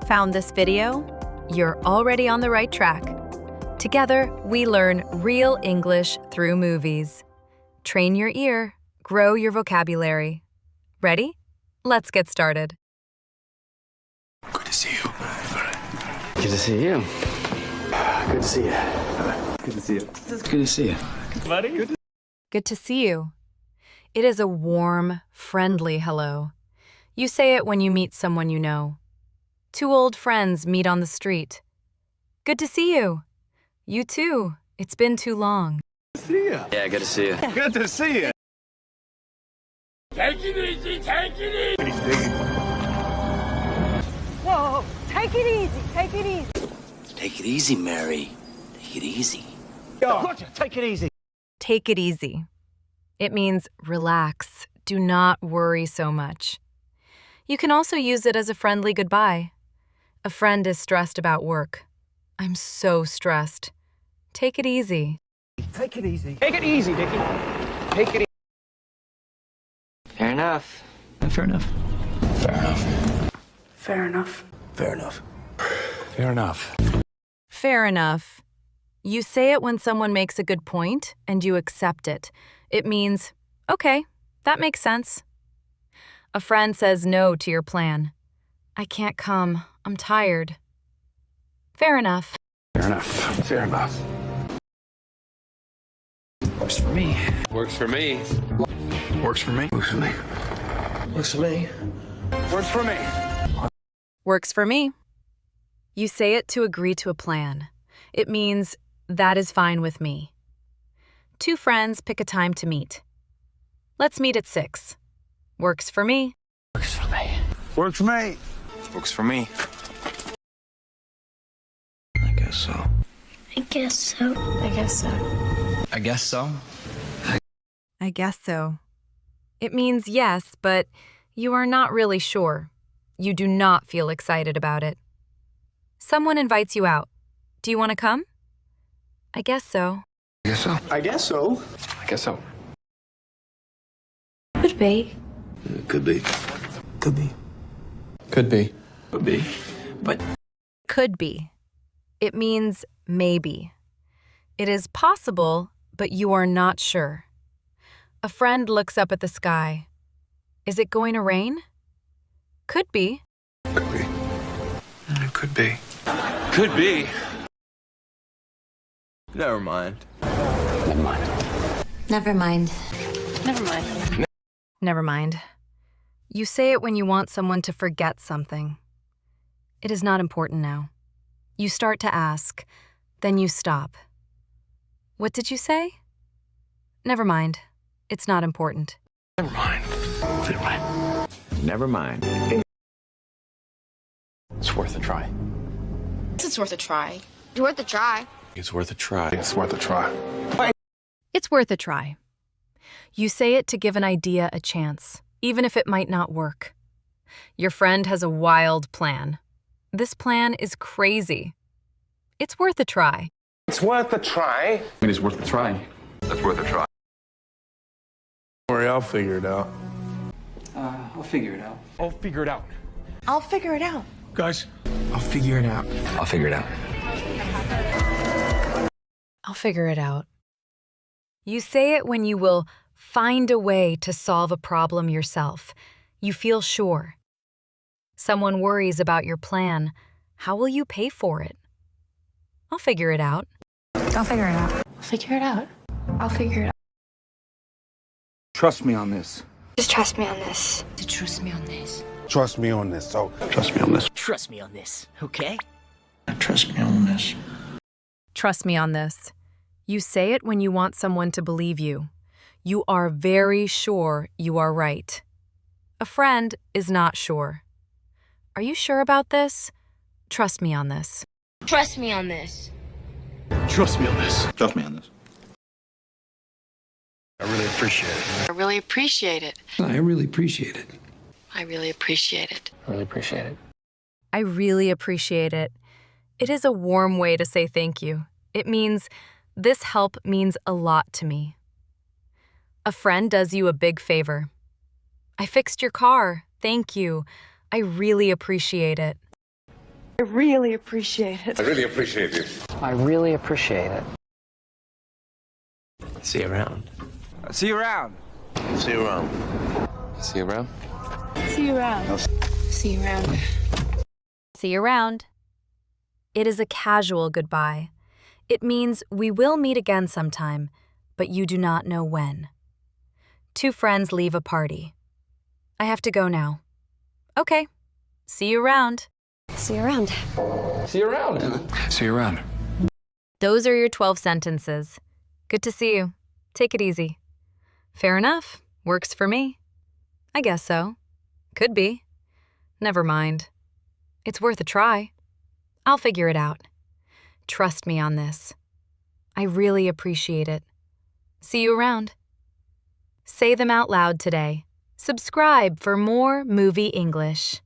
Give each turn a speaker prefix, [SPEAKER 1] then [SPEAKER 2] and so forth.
[SPEAKER 1] Found this video? You're already on the right track. Together, we learn real English through movies. Train your ear, grow your vocabulary. Ready? Let's get started.
[SPEAKER 2] Good to see you.
[SPEAKER 3] Good to see you. Good to see you.
[SPEAKER 2] Good to see you.
[SPEAKER 3] Good to see you.
[SPEAKER 2] Buddy?
[SPEAKER 1] Good to see you. It is a warm, friendly hello. You say it when you meet someone you know. Two old friends meet on the street. Good to see you. You too. It's been too long.
[SPEAKER 2] Good to see you.
[SPEAKER 3] Yeah, good to see you.
[SPEAKER 2] Good to see you.
[SPEAKER 4] Take it easy, take it easy.
[SPEAKER 5] Whoa, take it easy, take it easy.
[SPEAKER 6] Take it easy, Mary. Take it easy.
[SPEAKER 5] Take it easy.
[SPEAKER 1] Take it easy. It means relax. Do not worry so much. You can also use it as a friendly goodbye. A friend is stressed about work. I'm so stressed. Take it easy.
[SPEAKER 5] Take it easy.
[SPEAKER 7] Take it easy, Dickie. Take it easy.
[SPEAKER 3] Fair enough.
[SPEAKER 2] Fair enough.
[SPEAKER 6] Fair enough.
[SPEAKER 5] Fair enough.
[SPEAKER 6] Fair enough.
[SPEAKER 2] Fair enough.
[SPEAKER 1] Fair enough. You say it when someone makes a good point and you accept it. It means, okay, that makes sense. A friend says no to your plan. I can't come. I'm tired. Fair enough.
[SPEAKER 2] Fair enough. Fair enough.
[SPEAKER 3] Works for me.
[SPEAKER 7] Works for me.
[SPEAKER 2] Works for me. Works for me.
[SPEAKER 6] Works for me.
[SPEAKER 7] Works for me.
[SPEAKER 1] Works for me. You say it to agree to a plan. It means, that is fine with me. Two friends pick a time to meet. Let's meet at 6. Works for me.
[SPEAKER 6] Works for me.
[SPEAKER 2] Works for me.
[SPEAKER 7] Works for me.
[SPEAKER 6] I guess so.
[SPEAKER 8] I guess so. I guess so.
[SPEAKER 3] I guess so.
[SPEAKER 1] I guess so. It means yes, but you are not really sure. You do not feel excited about it. Someone invites you out. Do you want to come? I guess so.
[SPEAKER 2] I guess so.
[SPEAKER 7] I guess so.
[SPEAKER 3] I guess so.
[SPEAKER 8] Could be.
[SPEAKER 6] Could be.
[SPEAKER 2] Could be.
[SPEAKER 3] Could be.
[SPEAKER 6] Could be.
[SPEAKER 3] But
[SPEAKER 1] Could be. It means maybe. It is possible, but you are not sure. A friend looks up at the sky. Is it going to rain? Could be.
[SPEAKER 2] Could be. It could be.
[SPEAKER 7] Could be.
[SPEAKER 6] Never mind.
[SPEAKER 3] never mind.
[SPEAKER 8] Never mind.
[SPEAKER 5] Never mind.
[SPEAKER 1] Never mind. You say it when you want someone to forget something. It is not important now. You start to ask, then you stop. What did you say? Never mind. It's not important.
[SPEAKER 2] Never mind. Never mind.
[SPEAKER 3] Never mind. It's worth a try.
[SPEAKER 9] It's worth a try. It's worth a try.
[SPEAKER 6] It's worth a try.
[SPEAKER 2] It's worth a try.
[SPEAKER 1] It's worth a try. You say it to give an idea a chance, even if it might not work. Your friend has a wild plan. This plan is crazy. It's worth a try.
[SPEAKER 7] It's worth a try.
[SPEAKER 3] It is worth a try.
[SPEAKER 7] It's worth a try.
[SPEAKER 2] Don't worry, I'll figure it out.
[SPEAKER 3] I'll figure it out.
[SPEAKER 7] I'll figure it out.
[SPEAKER 5] I'll figure it out.
[SPEAKER 2] Guys, I'll figure it out.
[SPEAKER 3] I'll figure it out.
[SPEAKER 1] I'll figure it out. You say it when you will find a way to solve a problem yourself. You feel sure. Someone worries about your plan. How will you pay for it? I'll figure it out.
[SPEAKER 8] I'll figure it out. I'll figure it out. I'll figure it out.
[SPEAKER 7] Trust me on this.
[SPEAKER 9] Just trust me on this.
[SPEAKER 8] To trust me on this.
[SPEAKER 2] Trust me on this. So, trust me on this.
[SPEAKER 6] Trust me on this, okay? Trust me on this.
[SPEAKER 1] Trust me on this. You say it when you want someone to believe you. You are very sure you are right. A friend is not sure. Are you sure about this? Trust me on this.
[SPEAKER 9] Trust me on this.
[SPEAKER 6] Trust me on this. Trust me on this.
[SPEAKER 2] I really appreciate it.
[SPEAKER 9] I really appreciate it.
[SPEAKER 3] I really appreciate it.
[SPEAKER 9] I really appreciate it.
[SPEAKER 3] I really appreciate it.
[SPEAKER 1] I really appreciate it. It is a warm way to say thank you. It means, this help means a lot to me. A friend does you a big favor. I fixed your car. Thank you. I really appreciate it.
[SPEAKER 5] I really appreciate it.
[SPEAKER 7] I really appreciate it.
[SPEAKER 3] I really appreciate it.
[SPEAKER 2] See you around.
[SPEAKER 7] See you around.
[SPEAKER 2] See you around.
[SPEAKER 7] See you around.
[SPEAKER 5] See you around.
[SPEAKER 8] See you around.
[SPEAKER 1] See you around. It is a casual goodbye. It means we will meet again sometime, but you do not know when. Two friends leave a party. I have to go now. Okay. See you around.
[SPEAKER 8] See you around.
[SPEAKER 7] See you around.
[SPEAKER 2] See you around.
[SPEAKER 1] Those are your 12 sentences. Good to see you. Take it easy. Fair enough. Works for me. I guess so. Could be. Never mind. It's worth a try. I'll figure it out. Trust me on this. I really appreciate it. See you around. Say them out loud today. Subscribe for more Movie English.